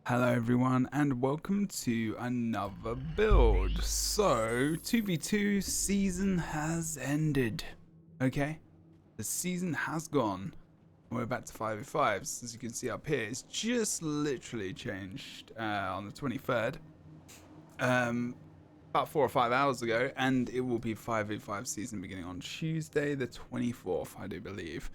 Hello everyone and welcome to another build. So 2v2 season has ended. Okay, the season has gone. We're back to 5v5s. As you can see up here, it's just literally changed on the 23rd. About 4 or 5 hours ago, and it will be 5v5 season beginning on Tuesday the 24th, I do believe.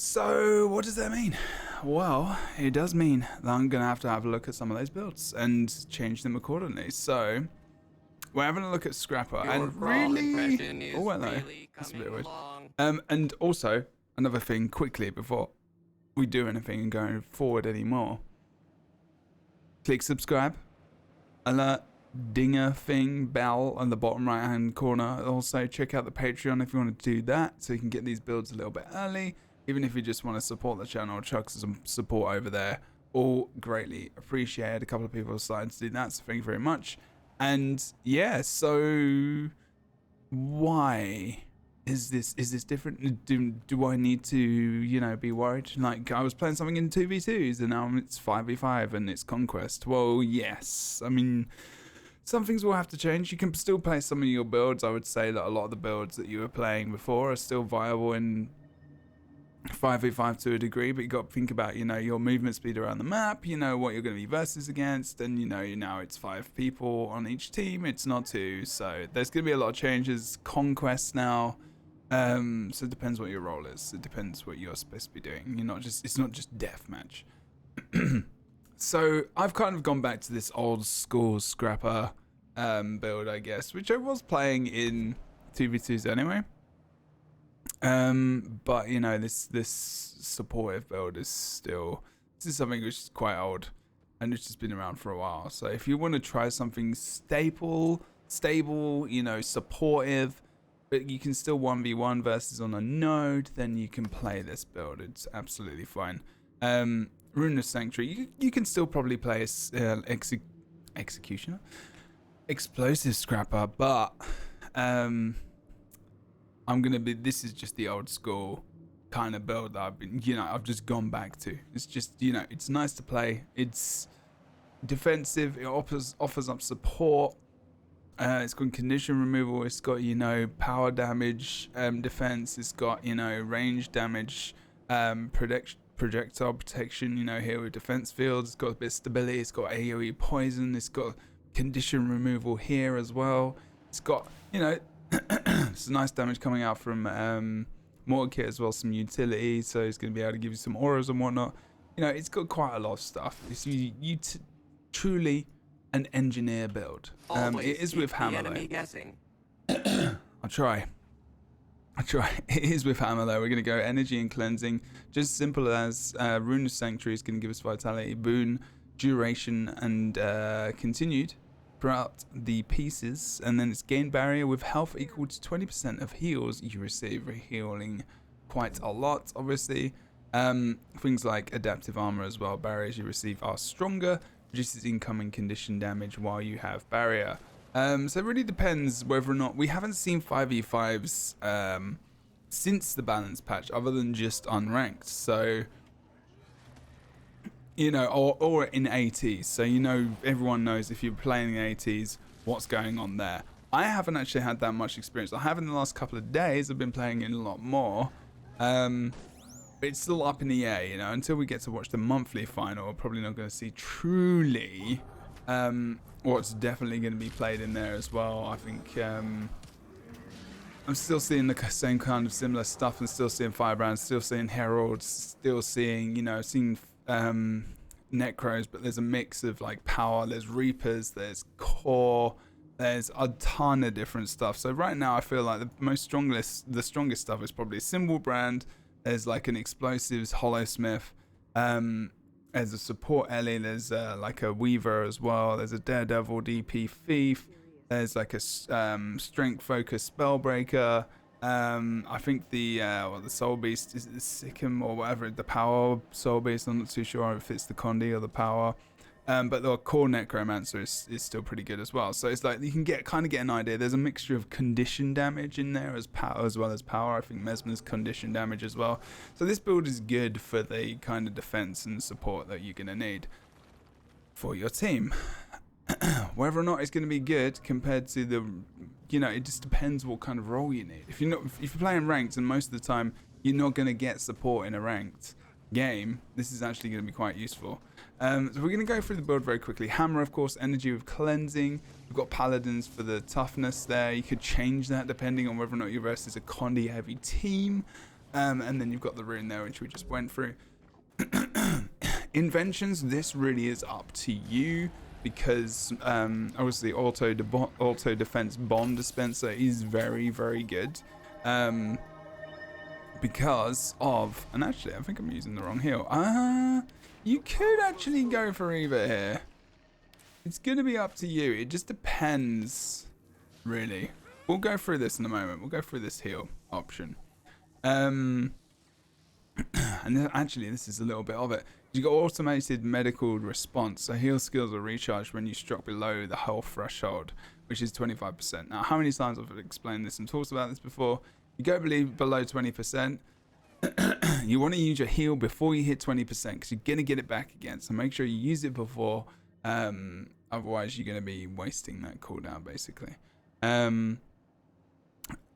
So what does that mean? Well, it does mean that I'm going to have a look at some of those builds and change them accordingly. So we're having a look at Scrapper and really... Oh, hello. Really that's a bit weird. And also, another thing quickly before we do anything and going forward anymore. Click subscribe, alert, dinger thing, bell on the bottom right hand corner. Also check out the Patreon if you want to do that so you can get these builds a little bit early. Even if you just want to support the channel, chuck some support over there, all greatly appreciated. A couple of people decided to do that, so thank you very much. And yeah, so why is this different? Do I need to, you know, be worried? Like, I was playing something in 2v2s and now it's 5v5 and it's Conquest. Well, yes. I mean, some things will have to change. You can still play some of your builds. I would say that a lot of the builds that you were playing before are still viable in 5v5 to a degree, but you got to think about, you know, your movement speed around the map, you know, what you're going to be versus against, and you know, now it's 5 people on each team, it's not 2, so there's going to be a lot of changes. Conquest now, so it depends what your role is, it depends what you're supposed to be doing. It's not just deathmatch. So I've kind of gone back to this old school Scrapper build, I guess, which I was playing in 2v2s anyway. But you know, this supportive build is still, this is something which is quite old and it's just been around for a while. So if you want to try something stable, you know, supportive, but you can still 1v1 versus on a node, then you can play this build. It's absolutely fine. Ruinous Sanctuary, you can still probably play Executioner, Explosive Scrapper, but this is just the old school kind of build that I've just gone back to. It's just, you know, it's nice to play. It's defensive. It offers up support. It's got condition removal. It's got, you know, power damage, defense. It's got, you know, range damage, projectile protection, you know, here with defense fields. It's got a bit of stability. It's got AoE poison. It's got condition removal here as well. It's got, you know, some nice damage coming out from Mortar Kit as well, some utility, so it's going to be able to give you some auras and whatnot. You know, it's got quite a lot of stuff. It's truly an engineer build. It is with hammer though. I'll try. It is with hammer though. We're going to go energy and cleansing, just simple as Ruinous Sanctuary is going to give us vitality, boon, duration, and continued throughout the pieces, and then it's gain barrier with health equal to 20% of heals you receive, healing quite a lot. Obviously, things like adaptive armor as well. Barriers you receive are stronger, reduces incoming condition damage while you have barrier. So it really depends whether or not we haven't seen 5v5s since the balance patch, other than just unranked. So, you know, or in ATs. So, you know, everyone knows if you're playing in ATs, what's going on there. I haven't actually had that much experience. I have in the last couple of days. I've been playing in a lot more. But it's still up in the air, you know. Until we get to watch the monthly final, we're probably not going to see truly what's definitely going to be played in there as well. I think I'm still seeing the same kind of similar stuff, and still seeing Firebrands, still seeing Heralds, still seeing, you know, seeing Necros, but there's a mix of like power, there's Reapers, there's Core, there's a ton of different stuff. So right now I feel like the strongest stuff is probably Symbol Brand. There's like an Explosives Hollow Smith, there's a support Ellie, there's like a Weaver as well, there's a Daredevil DP Thief, there's like a strength focus Spellbreaker. I think the Soul Beast, is it the Sikkim or whatever, the Power Soul Beast, I'm not too sure if it's the Condi or the Power. But the core Necromancer is still pretty good as well. So it's like you can kind of get an idea. There's a mixture of condition damage in there as well as power. I think Mesmer's condition damage as well. So this build is good for the kind of defense and support that you're going to need. for your team. Whether or not it's going to be good compared to the, you know, it just depends what kind of role you need. If you're playing ranked, and most of the time you're not going to get support in a ranked game, this is actually going to be quite useful. So we're going to go through the build very quickly. Hammer, of course, energy with cleansing. We've got paladins for the toughness there. You could change that depending on whether or not your versus a Condi heavy team. And then you've got the rune there, which we just went through. Inventions, this really is up to you, because obviously auto defense bomb dispenser is very, very good. Because of, and actually I think I'm using the wrong heal. You could actually go for either here. It's gonna be up to you. It just depends, really. We'll go through this in a moment. We'll go through this heal option. And then actually this is a little bit of it. You got automated medical response. So heal skills are recharged when you struck below the health threshold, which is 25%. Now, how many times I've explained this and talked about this before? You go below 20%. You want to use your heal before you hit 20%, because you're gonna get it back again. So make sure you use it before. Otherwise, you're gonna be wasting that cooldown, basically.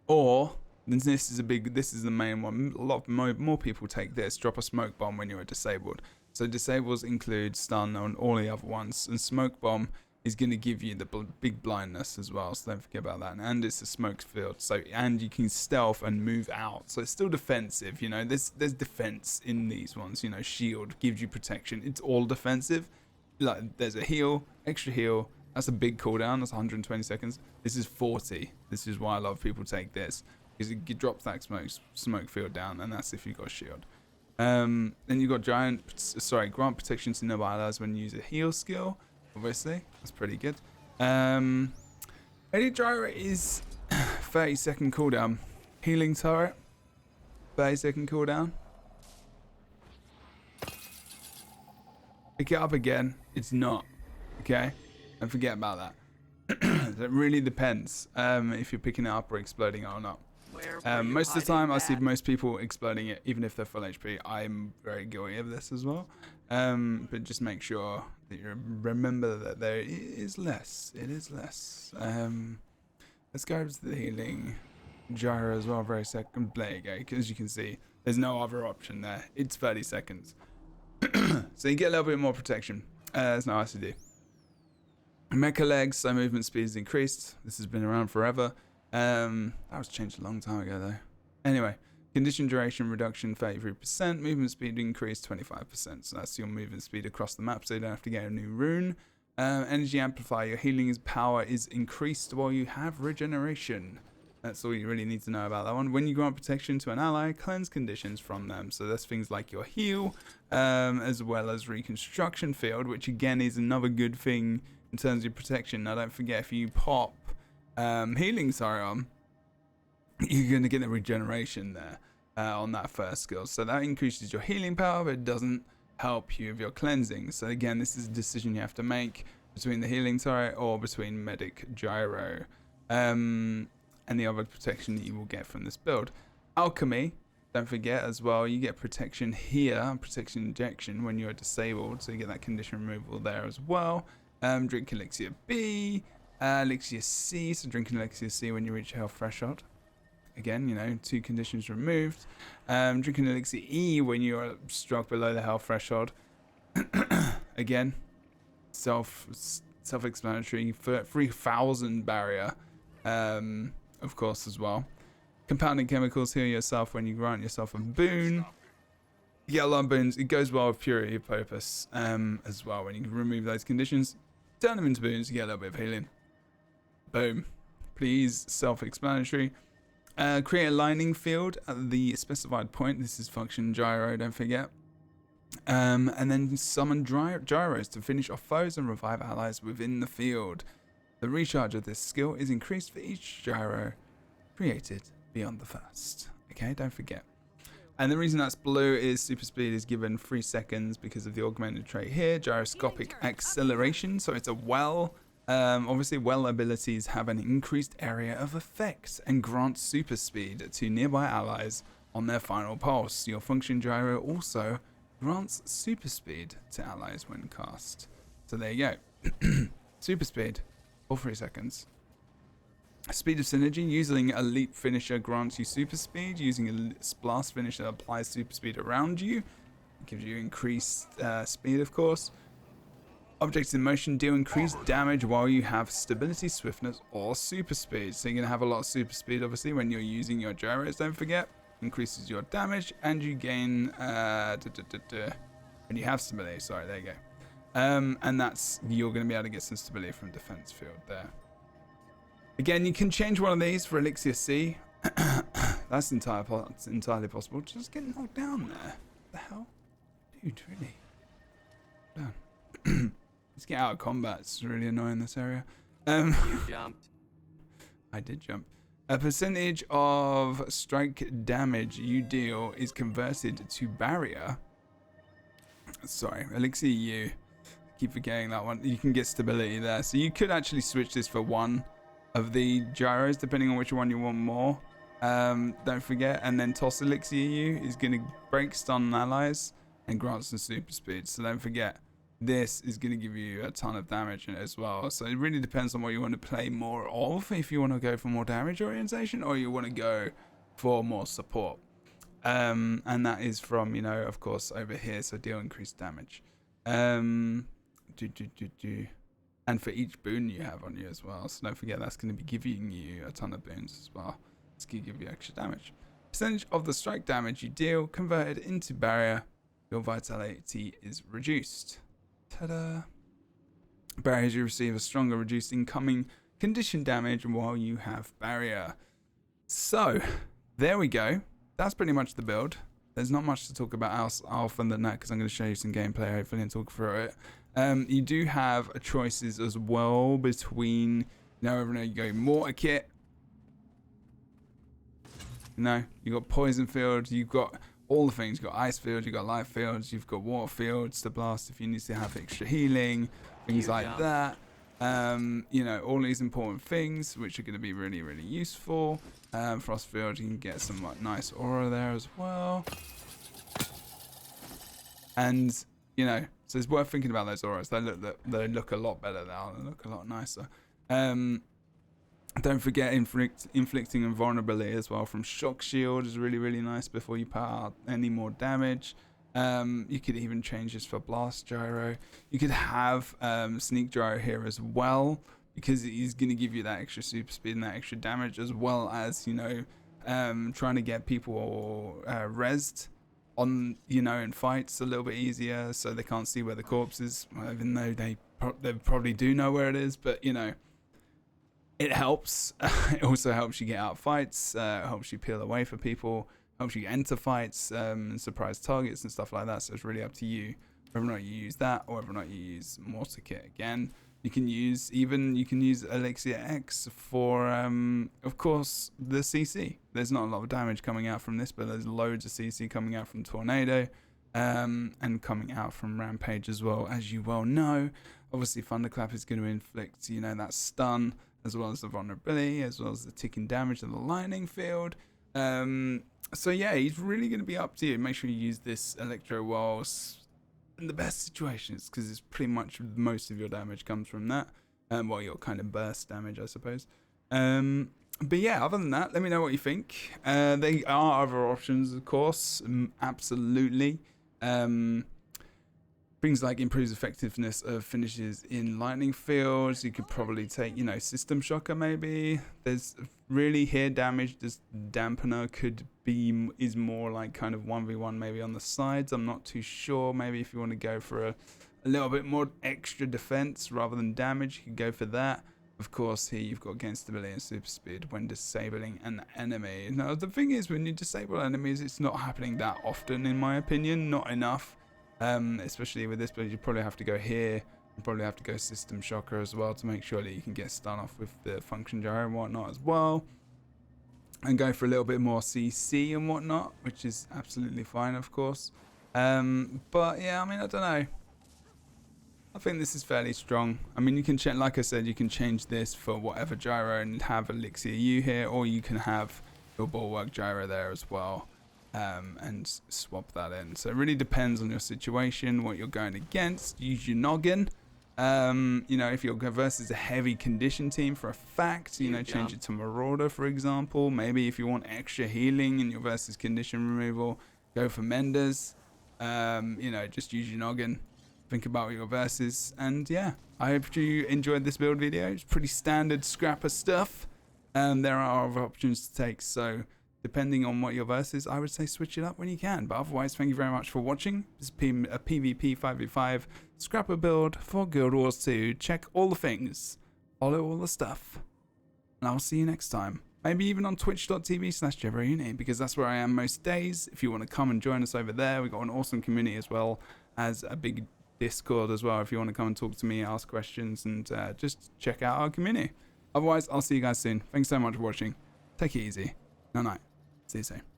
Or this is the main one. A lot more people take this. Drop a smoke bomb when you're disabled. So disables include stun on all the other ones, and smoke bomb is going to give you the big blindness as well, so don't forget about that. And it's a smoke field, so, and you can stealth and move out, so it's still defensive. You know, there's defense in these ones. You know, shield gives you protection. It's all defensive. Like, there's a heal, extra heal. That's a big cooldown. That's 120 seconds. This is 40. This is why a lot of people take this, because it drops that smoke field down, and that's if you've got a shield. Then you've got grant protection to nearby allies when you use a heal skill. Obviously, that's pretty good. Edit gyro is 30-second cooldown. Healing turret, 30-second cooldown. Pick it up again. It's not. Okay? Don't forget about that. It really depends if you're picking it up or exploding it or not. Most of the time, I see most people exploding it, even if they're full HP. I'm very guilty of this as well. But just make sure that you remember that there is less. It is less. Let's go to the healing gyro as well. Very second. There you go. As you can see, there's no other option there. It's 30 seconds. So you get a little bit more protection. There's no ICD. Mecha legs, so movement speed is increased. This has been around forever. That was changed a long time ago though. Anyway, condition duration reduction 33%, movement speed increase 25%. So that's your movement speed across the map, so you don't have to get a new rune. Energy amplifier, your healing power is increased while you have regeneration. That's all you really need to know about that one. When you grant protection to an ally, cleanse conditions from them. So that's things like your heal, as well as reconstruction field, which again is another good thing in terms of your protection. Now don't forget, if you pop healing siren, you're going to get the regeneration there on that first skill. So that increases your healing power, but it doesn't help you with your cleansing. So again, this is a decision you have to make between the healing turret or between medic gyro and the other protection that you will get from this build. Alchemy, don't forget as well, you get protection here, protection injection when you're disabled, so you get that condition removal there as well. Drink elixir B, elixir C, so drinking elixir C when you reach health threshold. Again, you know, 2 conditions removed. Drinking elixir E when you're struck below the health threshold. Again, self-explanatory. 3,000 barrier, of course, as well. Compounding chemicals, heal yourself when you grant yourself a boon. You get a lot of boons. It goes well with purity of purpose as well. When you remove those conditions, turn them into boons, you get a little bit of healing. Boom. Please, self-explanatory. Create a lining field at the specified point. This is function gyro, don't forget. And then summon gyros to finish off foes and revive allies within the field. The recharge of this skill is increased for each gyro created beyond the first. Okay, don't forget. And the reason that's blue is super speed is given 3 seconds because of the augmented trait here, gyroscopic acceleration. So it's a well. Obviously, well abilities have an increased area of effect and grant super speed to nearby allies on their final pulse. Your function gyro also grants super speed to allies when cast. So there you go. Super speed, all 3 seconds. Speed of synergy, using a leap finisher grants you super speed. Using a blast finisher applies super speed around you. It gives you increased speed, of course. Objects in motion deal increased damage while you have stability, swiftness, or super speed. So you're going to have a lot of super speed, obviously, when you're using your gyros, don't forget. Increases your damage, and you gain when you have stability. Sorry, there you go. And that's, you're going to be able to get some stability from defense field there. Again, you can change one of these for Elixir C. That's entirely possible. Just get knocked down there. What the hell? Dude, really? Down. Let's get out of combat. It's really annoying, this area. You jumped. I did jump. A percentage of strike damage you deal is converted to barrier. Sorry, Elixir U. Keep forgetting that one. You can get stability there. So you could actually switch this for one of the gyros, depending on which one you want more. Don't forget. And then toss Elixir U is going to break stun allies and grant some super speed. So don't forget, this is going to give you a ton of damage as well. So it really depends on what you want to play more of. If you want to go for more damage orientation, or you want to go for more support. And that is from, you know, of course, over here. So deal increased damage. And for each boon you have on you as well. So don't forget, that's going to be giving you a ton of boons as well. It's going to give you extra damage. Percentage of the strike damage you deal converted into barrier. Your vitality is reduced. Ta-da! Barriers, you receive a stronger reduced incoming condition damage while you have barrier. So, there we go. That's pretty much the build. There's not much to talk about else other than that, because I'm going to show you some gameplay hopefully and talk through it. You do have choices as well between, you know, whether or not you go mortar kit. No, you got poison field, you've got all the things. You've got ice field, you've got life fields, you've got water fields to blast if you need to have extra healing, things like that. You know, all these important things which are going to be really, really useful. Frost field, you can get some like nice aura there as well. And, you know, so it's worth thinking about those auras. They look a lot better now. They look a lot nicer. Don't forget inflicting invulnerability as well from shock shield is really, really nice before you put out any more damage. You could even change this for blast gyro. You could have sneak gyro here as well, because he's going to give you that extra super speed and that extra damage, as well as, you know, trying to get people rezzed on, you know, in fights a little bit easier, so they can't see where the corpse is, even though they probably do know where it is. But, you know, it helps. It also helps you get out of fights, helps you peel away for people, helps you enter fights, and surprise targets and stuff like that. So it's really up to you whether or not you use that, or whether or not you use mortar kit again. You can use Elixir X for, of course, the CC. There's not a lot of damage coming out from this, but there's loads of CC coming out from Tornado, and coming out from Rampage as well, as you well know. Obviously, Thunderclap is going to inflict, you know, that stun, as well as the vulnerability, as well as the ticking damage of the lightning field. So yeah, he's really going to be up to you. Make sure you use this Electro Walls in the best situations, because it's pretty much most of your damage comes from that. Well, your kind of burst damage, I suppose. But yeah, other than that, let me know what you think. There are other options, of course, absolutely. Things like improves effectiveness of finishes in lightning fields. You could probably take, you know, System Shocker maybe. There's really here damage. This dampener is more like kind of 1v1 maybe on the sides. I'm not too sure. Maybe if you want to go for a little bit more extra defense rather than damage, you could go for that. Of course, here you've got gain stability and super speed when disabling an enemy. Now, the thing is, when you disable enemies, it's not happening that often, in my opinion. Not enough. Especially with this, but you probably have to go here. You probably have to go System Shocker as well to make sure that you can get stun off with the function gyro and whatnot as well. And go for a little bit more CC and whatnot, which is absolutely fine, of course. But yeah, I mean, I don't know. I think this is fairly strong. I mean, you can change, like I said, you can change this for whatever gyro and have Elixir U here, or you can have your Bulwark gyro there as well. And swap that in. So it really depends on your situation, what you're going against. Use your noggin. You know, if you're versus a heavy condition team for a fact, you know, change it to Marauder, for example. Maybe if you want extra healing in your versus condition removal, go for Menders. You know, just use your noggin. Think about your verses. And yeah, I hope you enjoyed this build video. It's pretty standard scrapper stuff. There are other options to take, so depending on what your verse is, I would say switch it up when you can. But otherwise, thank you very much for watching. This is a PvP 5v5 scrapper build for Guild Wars 2. Check all the things, follow all the stuff, and I'll see you next time. Maybe even on twitch.tv/Jebro, because that's where I am most days. If you want to come and join us over there, we've got an awesome community as well as a big Discord as well. If you want to come and talk to me, ask questions, and just check out our community. Otherwise, I'll see you guys soon. Thanks so much for watching. Take it easy. Night. See you soon.